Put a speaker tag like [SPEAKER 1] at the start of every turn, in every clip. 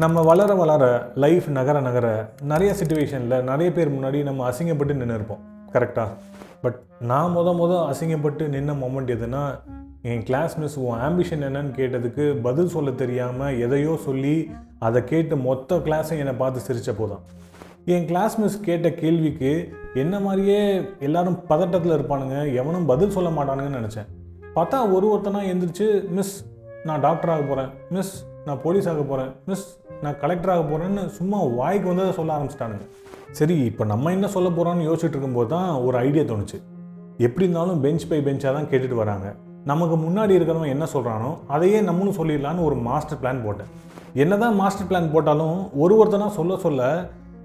[SPEAKER 1] நம்ம வளர வளர லைஃப் நகர நகர நிறைய சிச்சுவேஷனில் நிறைய பேர் முன்னாடி நம்ம அசிங்கப்பட்டு நின்று இருப்போம். கரெக்டாக? பட் நான் அசிங்கப்பட்டு நின்ன மொமெண்ட் எதுனா, என் கிளாஸ் மிஸ் உன் ஆம்பிஷன் என்னன்னு கேட்டதுக்கு பதில் சொல்ல தெரியாமல் எதையோ சொல்லி அதை கேட்டு மொத்த கிளாஸை என்னை பார்த்து சிரித்த போதான். என் கிளாஸ் மிஸ் கேட்ட கேள்விக்கு என்ன மாதிரியே எல்லாரும் பதட்டத்தில் இருப்பானுங்க, எவனும் பதில் சொல்ல மாட்டானுங்கன்னு நினச்சேன். பார்த்தா ஒருத்தனா எழுந்திரிச்சு, மிஸ் நான் டாக்டர் ஆக போகிறேன், மிஸ் நான் போலீஸ் ஆக போகிறேன், மிஸ் நான் கலெக்டர் ஆக போகிறேன்னு சும்மா வாய்க்கு வந்ததை சொல்ல ஆரம்பிச்சிட்டானுங்க. சரி, இப்போ நம்ம என்ன சொல்ல போகிறோன்னு யோசிச்சுட்டு இருக்கும்போது தான் ஒரு ஐடியா தோணுச்சு. எப்படி இருந்தாலும் பெஞ்ச் பை பெஞ்சாக தான் கேட்டுட்டு வராங்க, நமக்கு முன்னாடி இருக்கிறவன் என்ன சொல்கிறானோ அதையே நம்மளும் சொல்லிடலான்னு ஒரு மாஸ்டர் பிளான் போட்டேன். என்ன தான் மாஸ்டர் பிளான் போட்டாலும் ஒருத்தனா சொல்ல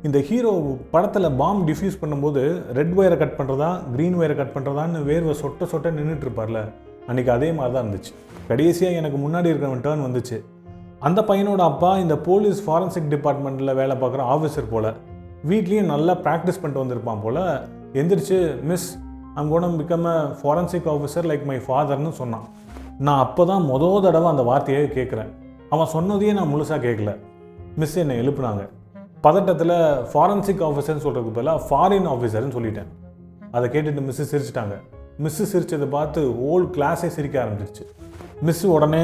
[SPEAKER 1] இந்த ஹீரோ படத்தில் பாம்பு டிஃப்யூஸ் பண்ணும்போது ரெட் ஒயரை கட் பண்ணுறதா க்ரீன் ஒயரை கட் பண்ணுறதான்னு வேர்வை சொட்ட நின்றுட்டு இருப்பார்ல, அன்றைக்கி அதே மாதிரி தான் இருந்துச்சு. கடைசியாக எனக்கு முன்னாடி இருக்கிறவன் டேர்ன் வந்துச்சு. அந்த பையனோட அப்பா இந்த போலீஸ் ஃபாரன்சிக் டிபார்ட்மெண்ட்டில் வேலை பார்க்குற ஆஃபீஸர் போல், வீட்லேயும் நல்லா ப்ராக்டிஸ் பண்ணிட்டு வந்திருப்பான் போல். எந்திரிச்சு, miss I'm gonna become a forensic officer like my ஃபாதர்னு சொன்னான். நான் அப்போ தான் தடவை அந்த வார்த்தையே கேட்குறேன். அவன் சொன்னதையே நான் முழுசாக கேட்கல. மிஸ் என்னை எழுப்புனாங்க. பதட்டத்தில் ஃபாரன்சிக் ஆஃபீஸர்னு சொல்கிறதுக்கு பதிலாக ஃபாரின் ஆஃபீஸர்னு சொல்லிட்டேன். அதை கேட்டுட்டு மிஸ்ஸு சிரிச்சிட்டாங்க. மிஸ்ஸு சிரித்ததை பார்த்து ஹோல் கிளாஸே சிரிக்க ஆரம்பிச்சிருச்சு. மிஸ்ஸு உடனே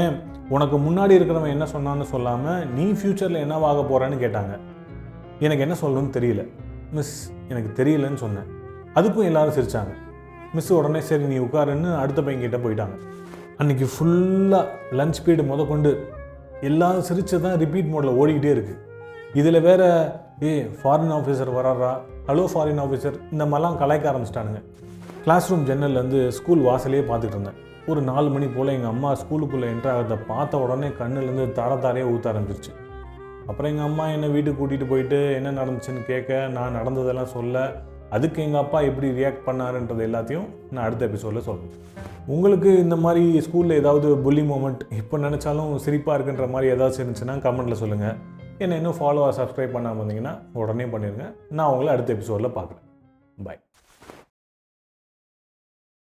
[SPEAKER 1] உனக்கு முன்னாடி இருக்கிறவன் என்ன சொன்னான்னு சொல்லாமல் நீ ஃப்யூச்சரில் என்னவாக போகிறேன்னு கேட்டாங்க. எனக்கு என்ன சொல்லணும்னு தெரியல. மிஸ் எனக்கு தெரியலன்னு சொன்னேன். அதுக்கும் எல்லோரும் சிரித்தாங்க. மிஸ்ஸு உடனே சரி நீ உட்காருன்னு அடுத்த பையன்கிட்ட போயிட்டாங்க. அன்றைக்கி ஃபுல்லாக லஞ்ச் பீரியடு கொண்டு எல்லோரும் சிரித்து தான் ரிப்பீட் மோடில் ஓடிக்கிட்டே இருக்குது. இதில் வேறு ஃபாரின் ஆஃபீஸர் வராரா, ஹலோ ஃபாரின் ஆஃபீஸர், இந்த மாதிரிலாம் கலாய்க்க ஆரம்பிச்சிட்டானுங்க. கிளாஸ் ரூம் ஜன்னல்லேருந்து ஸ்கூல் வாசலையே பார்த்துட்டு இருந்தேன். ஒரு 4 மணி போல் எங்கள் அம்மா ஸ்கூலுக்குள்ளே என்ட்ரு ஆகிறத பார்த்த உடனே கண்ணுலேருந்து தாரையே ஊற்ற ஆரம்பிச்சிருச்சு. அப்புறம் எங்கள் அம்மா என்னை வீட்டுக்கு கூட்டிகிட்டு போயிட்டு என்ன நடந்துச்சுன்னு கேட்க, நான் நடந்ததெல்லாம் சொல்ல, அதுக்கு எங்கள் அப்பா எப்படி ரியாக்ட் பண்ணாருன்றது எல்லாத்தையும் நான் அடுத்த எபிசோடில் சொல்கிறேன். உங்களுக்கு இந்த மாதிரி ஸ்கூலில் ஏதாவது புல்லி மூமெண்ட் இப்போ நினச்சாலும் சிரிப்பாக இருக்குன்ற மாதிரி ஏதாச்சும் இருந்துச்சுன்னா கமெண்ட்டில் சொல்லுங்கள். என்னை இன்னும் சப்ஸ்கிரைப் பண்ணாமல் இருந்தீங்கன்னா உடனே பண்ணிடுங்க. நான் உங்களை அடுத்த எபிசோடில் பார்க்குறேன். பாய்.